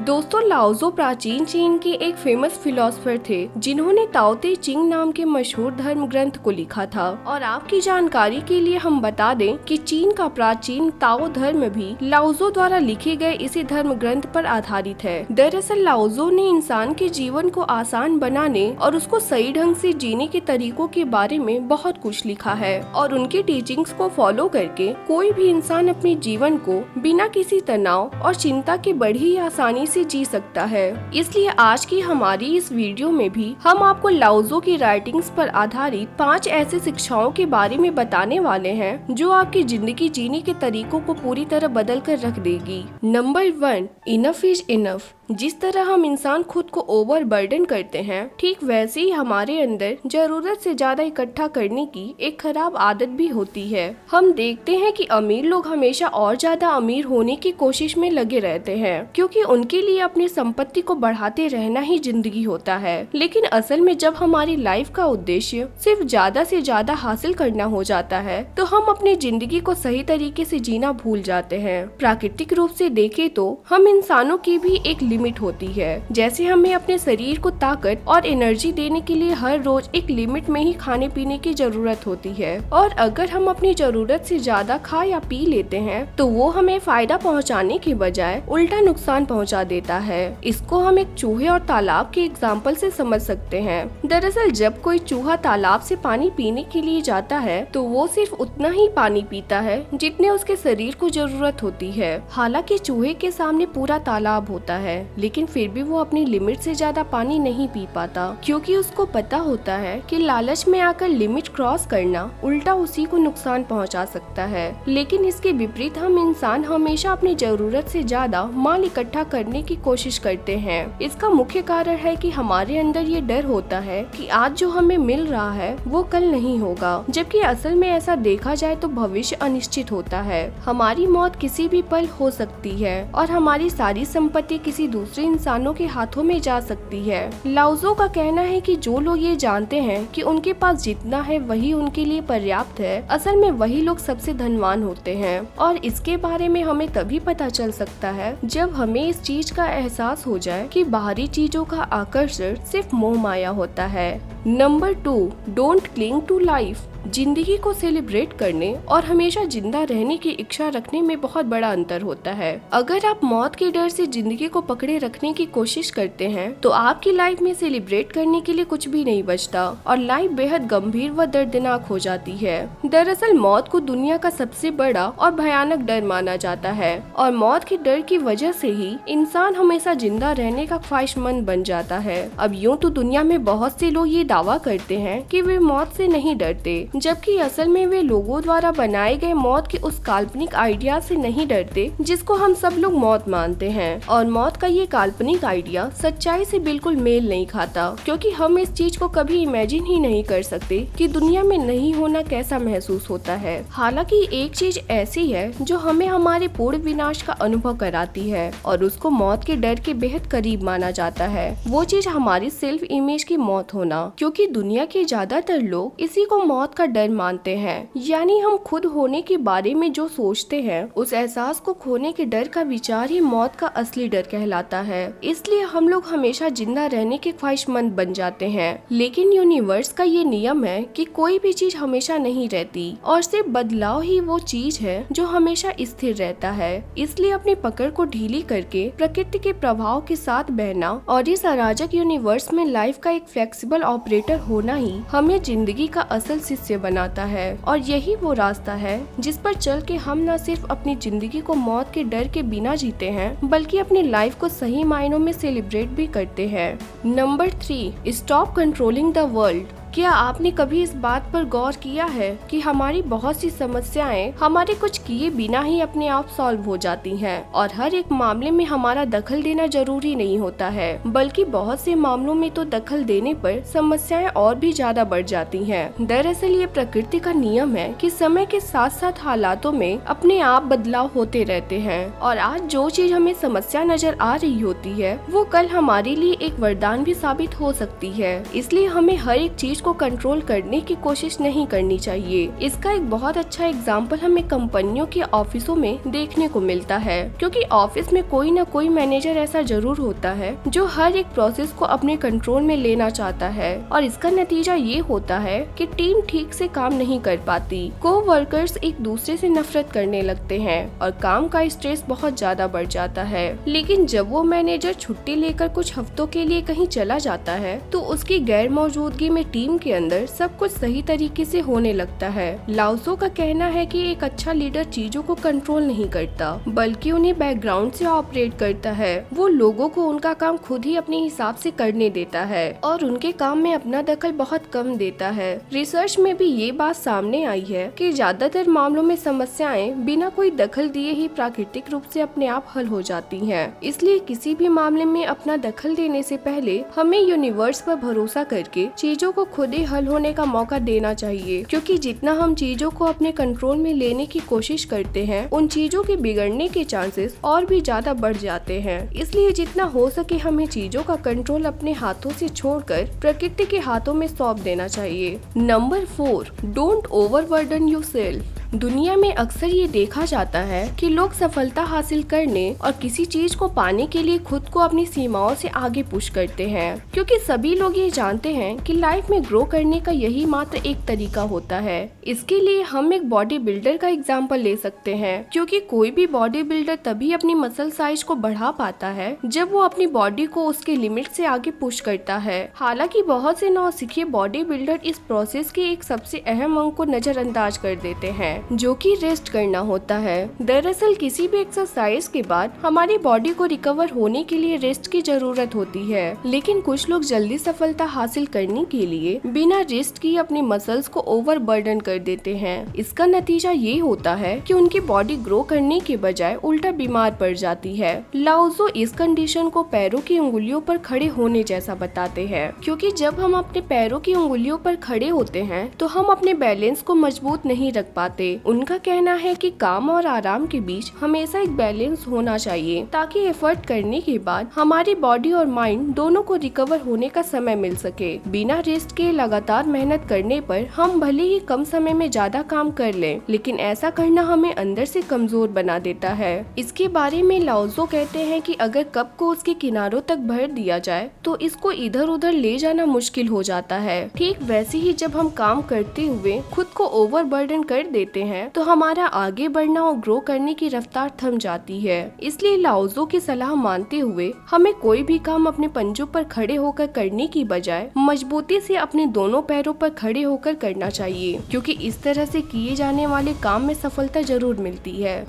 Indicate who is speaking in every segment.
Speaker 1: दोस्तों, लाओजो प्राचीन चीन के एक फेमस फिलोसोफर थे जिन्होंने ताओ ते चिंग नाम के मशहूर धर्म ग्रंथ को लिखा था। और आपकी जानकारी के लिए हम बता दें कि चीन का प्राचीन ताओ धर्म भी लाओजो द्वारा लिखे गए इसी धर्म ग्रंथ पर आधारित है। दरअसल लाओजो ने इंसान के जीवन को आसान बनाने और उसको सही ढंग से जीने के तरीकों के बारे में बहुत कुछ लिखा है और उनके टीचिंग्स को फॉलो करके कोई भी इंसान अपने जीवन को बिना किसी तनाव और चिंता के बड़ी आसानी से जी सकता है। इसलिए आज की हमारी इस वीडियो में भी हम आपको लाओजो की राइटिंग्स पर आधारित 5 ऐसे शिक्षाओं के बारे में बताने वाले हैं जो आपकी जिंदगी जीने के तरीकों को पूरी तरह बदल कर रख देगी। Number 1, enough is enough. जिस तरह हम इंसान खुद को ओवर बर्डन करते हैं, ठीक वैसे ही हमारे अंदर जरूरत से ज्यादा इकट्ठा करने की एक खराब आदत भी होती है। हम देखते हैं कि अमीर लोग हमेशा और ज्यादा अमीर होने की कोशिश में लगे रहते हैं क्योंकि उनके लिए अपनी संपत्ति को बढ़ाते रहना ही जिंदगी होता है। लेकिन असल में जब हमारी लाइफ का उद्देश्य सिर्फ ज्यादा से ज्यादा हासिल करना हो जाता है तो हम अपनी जिंदगी को सही तरीके से जीना भूल जाते हैं। प्राकृतिक रूप से देखें तो हम इंसानों की भी एक लिमिट होती है। जैसे हमें अपने शरीर को ताकत और एनर्जी देने के लिए हर रोज एक लिमिट में ही खाने पीने की जरूरत होती है और अगर हम अपनी जरूरत से ज्यादा खा या पी लेते हैं तो वो हमें फायदा पहुंचाने के बजाय उल्टा नुकसान पहुंचा देता है। इसको हम एक चूहे और तालाब के एग्जाम्पल से समझ सकते हैं। दरअसल जब कोई चूहा तालाब से पानी पीने के लिए जाता है तो वो सिर्फ उतना ही पानी पीता है जितने उसके शरीर को जरूरत होती है। हालांकि चूहे के सामने पूरा तालाब होता है लेकिन फिर भी वो अपनी लिमिट से ज्यादा पानी नहीं पी पाता क्योंकि उसको पता होता है कि लालच में आकर लिमिट क्रॉस करना उल्टा उसी को नुकसान पहुंचा सकता है। लेकिन इसके विपरीत हम इंसान हमेशा अपनी जरूरत से ज्यादा माल इकट्ठा करने की कोशिश करते हैं। इसका मुख्य कारण है कि हमारे अंदर ये डर होता है कि आज जो हमें मिल रहा है वो कल नहीं होगा, जबकि असल में ऐसा देखा जाए तो भविष्य अनिश्चित होता है। हमारी मौत किसी भी पल हो सकती है और हमारी सारी संपत्ति किसी दूसरे इंसानों के हाथों में जा सकती है। लाओजो का कहना है कि जो लोग ये जानते हैं कि उनके पास जितना है वही उनके लिए पर्याप्त है, असल में वही लोग सबसे धनवान होते हैं। और इसके बारे में हमें तभी पता चल सकता है जब हमें इस चीज का एहसास हो जाए कि बाहरी चीजों का आकर्षण सिर्फ मोह माया होता है। Number 2, don't cling to life. जिंदगी को सेलिब्रेट करने और हमेशा जिंदा रहने की इच्छा रखने में बहुत बड़ा अंतर होता है। अगर आप मौत के डर से जिंदगी को पकड़े रखने की कोशिश करते हैं तो आपकी लाइफ में सेलिब्रेट करने के लिए कुछ भी नहीं बचता और लाइफ बेहद गंभीर व दर्दनाक हो जाती है। दरअसल मौत को दुनिया का सबसे बड़ा और भयानक डर माना जाता है और मौत के डर की वजह से ही इंसान हमेशा जिंदा रहने का ख्वाहिशमंद बन जाता है। अब यूँ तो दुनिया में बहुत से लोग ये दावा करते हैं कि वे मौत से नहीं डरते, जबकि असल में वे लोगों द्वारा बनाए गए मौत के उस काल्पनिक आइडिया से नहीं डरते जिसको हम सब लोग मौत मानते हैं। और मौत का ये काल्पनिक आइडिया सच्चाई से बिल्कुल मेल नहीं खाता क्योंकि हम इस चीज को कभी इमेजिन ही नहीं कर सकते कि दुनिया में नहीं होना कैसा महसूस होता है। हालांकि एक चीज ऐसी है जो हमें हमारे पूर्ण विनाश का अनुभव कराती है और उसको मौत के डर के बेहद करीब माना जाता है। वो चीज हमारी सेल्फ इमेज की मौत होना, क्योंकि दुनिया के ज्यादातर लोग इसी को मौत का डर मानते हैं। यानी हम खुद होने के बारे में जो सोचते हैं उस एहसास को खोने के डर का विचार ही मौत का असली डर कहलाता है। इसलिए हम लोग हमेशा जिंदा रहने के ख्वाहिशमंद बन जाते हैं। लेकिन यूनिवर्स का ये नियम है कि कोई भी चीज हमेशा नहीं रहती और सिर्फ बदलाव ही वो चीज है जो हमेशा स्थिर रहता है। इसलिए अपनी पकड़ को ढीली करके प्रकृति के प्रभाव के साथ बहना और इस अराजक यूनिवर्स में लाइफ का एक फ्लेक्सिबल ऑपरेटर होना ही हमें जिंदगी का असल शिष्य बनाता है। और यही वो रास्ता है जिस पर चल के हम न सिर्फ अपनी जिंदगी को मौत के डर के बिना जीते हैं बल्कि अपनी लाइफ को सही मायनों में सेलिब्रेट भी करते हैं। Number 3, stop controlling the world. क्या आपने कभी इस बात पर गौर किया है कि हमारी बहुत सी समस्याएं हमारे कुछ किए बिना ही अपने आप सॉल्व हो जाती हैं और हर एक मामले में हमारा दखल देना जरूरी नहीं होता है, बल्कि बहुत से मामलों में तो दखल देने पर समस्याएं और भी ज्यादा बढ़ जाती हैं। दरअसल ये प्रकृति का नियम है कि समय के साथ साथ हालातों में अपने आप बदलाव होते रहते हैं और आज जो चीज हमें समस्या नजर आ रही होती है वो कल हमारे लिए एक वरदान भी साबित हो सकती है। इसलिए हमें हर एक चीज को कंट्रोल करने की कोशिश नहीं करनी चाहिए। इसका एक बहुत अच्छा एग्जाम्पल हमें कंपनियों के ऑफिसों में देखने को मिलता है, क्योंकि ऑफिस में कोई न कोई मैनेजर ऐसा जरूर होता है जो हर एक प्रोसेस को अपने कंट्रोल में लेना चाहता है, और इसका नतीजा ये होता है कि टीम ठीक से काम नहीं कर पाती, कोवर्कर्स एक दूसरे से नफरत करने लगते हैं और काम का स्ट्रेस बहुत ज्यादा बढ़ जाता है। लेकिन जब वो मैनेजर छुट्टी लेकर कुछ हफ्तों के लिए कहीं चला जाता है तो उसकी गैर मौजूदगी में टीम के अंदर सब कुछ सही तरीके से होने लगता है। लाओत्ज़ो का कहना है कि एक अच्छा लीडर चीजों को कंट्रोल नहीं करता, बल्कि उन्हें बैकग्राउंड से ऑपरेट करता है। वो लोगों को उनका काम खुद ही अपने हिसाब से करने देता है और उनके काम में अपना दखल बहुत कम देता है। रिसर्च में भी ये बात सामने आई है कि ज्यादातर मामलों में समस्याएं बिना कोई दखल दिए ही प्राकृतिक रूप से अपने आप हल हो जाती हैं। इसलिए किसी भी मामले में अपना दखल देने से पहले हमें यूनिवर्स पर भरोसा करके चीजों को खुद ही हल होने का मौका देना चाहिए, क्योंकि जितना हम चीजों को अपने कंट्रोल में लेने की कोशिश करते हैं उन चीजों के बिगड़ने के चांसेस और भी ज्यादा बढ़ जाते हैं। इसलिए जितना हो सके हमें चीजों का कंट्रोल अपने हाथों से छोड़कर प्रकृति के हाथों में सौंप देना चाहिए। Number 4, don't overburden yourself. दुनिया में अक्सर ये देखा जाता है कि लोग सफलता हासिल करने और किसी चीज को पाने के लिए खुद को अपनी सीमाओं से आगे पुश करते हैं, क्योंकि सभी लोग ये जानते हैं कि लाइफ में ग्रो करने का यही मात्र एक तरीका होता है। इसके लिए हम एक बॉडी बिल्डर का एग्जाम्पल ले सकते हैं, क्योंकि कोई भी बॉडी बिल्डर तभी अपनी मसल साइज को बढ़ा पाता है जब वो अपनी बॉडी को उसके लिमिट से आगे पुश करता है। हालांकि बहुत से नौसिखिए बॉडी बिल्डर इस प्रोसेस के एक सबसे अहम अंग को नजरअंदाज कर देते हैं, जो कि रेस्ट करना होता है। दरअसल किसी भी एक्सरसाइज के बाद हमारी बॉडी को रिकवर होने के लिए रेस्ट की जरूरत होती है, लेकिन कुछ लोग जल्दी सफलता हासिल करने के लिए बिना रेस्ट की अपनी मसल्स को ओवरबर्डन कर देते हैं। इसका नतीजा ये होता है कि उनकी बॉडी ग्रो करने के बजाय उल्टा बीमार पड़ जाती है। लाओत्ज़ो इस कंडीशन को पैरों की उंगलियों पर खड़े होने जैसा बताते हैं, क्योंकि जब हम अपने पैरों की उंगलियों पर खड़े होते हैं तो हम अपने बैलेंस को मजबूत नहीं रख पाते। उनका कहना है कि काम और आराम के बीच हमेशा एक बैलेंस होना चाहिए, ताकि एफर्ट करने के बाद हमारी बॉडी और माइंड दोनों को रिकवर होने का समय मिल सके। बिना रेस्ट के लगातार मेहनत करने पर हम भले ही कम समय में ज्यादा काम कर लें, लेकिन ऐसा करना हमें अंदर से कमजोर बना देता है। इसके बारे में लाओत्ज़ो कहते हैं कि अगर कप को उसके किनारों तक भर दिया जाए तो इसको इधर उधर ले जाना मुश्किल हो जाता है। ठीक वैसे ही जब हम काम करते हुए खुद को ओवरबर्डन कर देते हैं तो हमारा आगे बढ़ना और ग्रो करने की रफ्तार थम जाती है। इसलिए लाओत्ज़ो की सलाह मानते हुए हमें कोई भी काम अपने पंजों पर खड़े होकर करने की बजाय मजबूती से अपने दोनों पैरों पर खड़े होकर करना चाहिए, क्योंकि इस तरह से किए जाने वाले काम में सफलता जरूर मिलती है।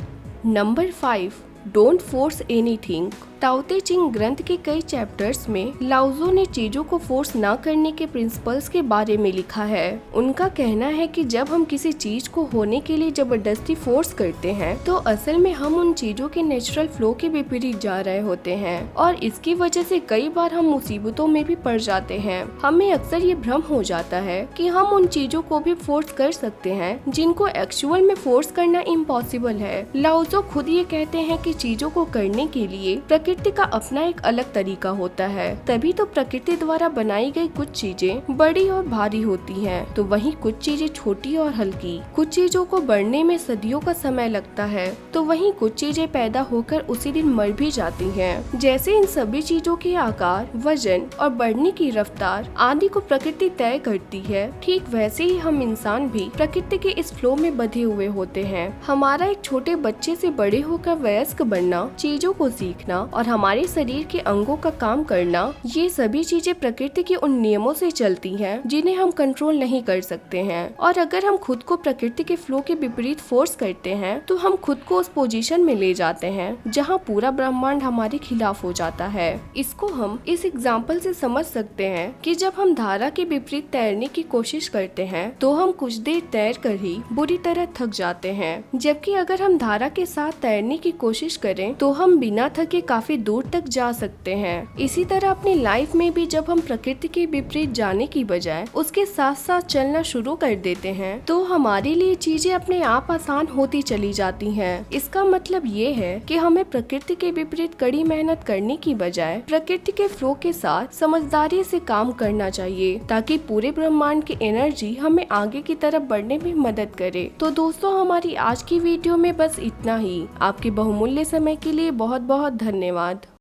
Speaker 1: Number 5, don't force anything. Tao Te Ching ग्रंथ के कई चैप्टर्स में लाओत्ज़ो ने चीजों को फोर्स ना करने के प्रिंसिपल्स के बारे में लिखा है। उनका कहना है कि जब हम किसी चीज को होने के लिए जबरदस्ती फोर्स करते हैं तो असल में हम उन चीजों के नेचुरल फ्लो के विपरीत जा रहे होते हैं, और इसकी वजह से कई बार हम मुसीबतों में भी पड़ जाते हैं। हमें अक्सर ये भ्रम हो जाता है कि हम उन चीजों को भी फोर्स कर सकते हैं जिनको एक्चुअल में फोर्स करना इम्पॉसिबल है। लाओत्ज़ो खुद ये कहते हैं कि चीजों को करने के लिए प्रकृति का अपना एक अलग तरीका होता है। तभी तो प्रकृति द्वारा बनाई गई कुछ चीजें बड़ी और भारी होती हैं, तो वहीं कुछ चीजें छोटी और हल्की। कुछ चीजों को बढ़ने में सदियों का समय लगता है, तो वहीं कुछ चीजें पैदा होकर उसी दिन मर भी जाती हैं। जैसे इन सभी चीजों के आकार, वजन और बढ़ने की रफ्तार आदि को प्रकृति तय करती है, ठीक वैसे ही हम इंसान भी प्रकृति के इस फ्लो में बंधे हुए होते हैं। हमारा एक छोटे बच्चे से बड़े होकर वयस्क बनना, चीजों को सीखना और हमारे शरीर के अंगों का काम करना, ये सभी चीजें प्रकृति के उन नियमों से चलती हैं जिन्हें हम कंट्रोल नहीं कर सकते हैं। और अगर हम खुद को प्रकृति के फ्लो के विपरीत फोर्स करते हैं तो हम खुद को उस पोजीशन में ले जाते हैं जहां पूरा ब्रह्मांड हमारे खिलाफ हो जाता है। इसको हम इस एग्जाम्पल से समझ सकते हैं कि जब हम धारा के विपरीत तैरने की कोशिश करते हैं तो हम कुछ देर तैर कर ही बुरी तरह थक जाते हैं, जबकि अगर हम धारा के साथ तैरने की कोशिश करें तो हम बिना थके काफी काफी दूर तक जा सकते हैं। इसी तरह अपनी लाइफ में भी जब हम प्रकृति के विपरीत जाने की बजाय उसके साथ साथ चलना शुरू कर देते हैं तो हमारे लिए चीजें अपने आप आसान होती चली जाती हैं। इसका मतलब ये है कि हमें प्रकृति के विपरीत कड़ी मेहनत करने की बजाय प्रकृति के फ्लो के साथ समझदारी से काम करना चाहिए, ताकि पूरे ब्रह्मांड की एनर्जी हमें आगे की तरफ बढ़ने में मदद करे। तो दोस्तों, हमारी आज की वीडियो में बस इतना ही। आपके बहुमूल्य समय के लिए बहुत बहुत धन्यवाद।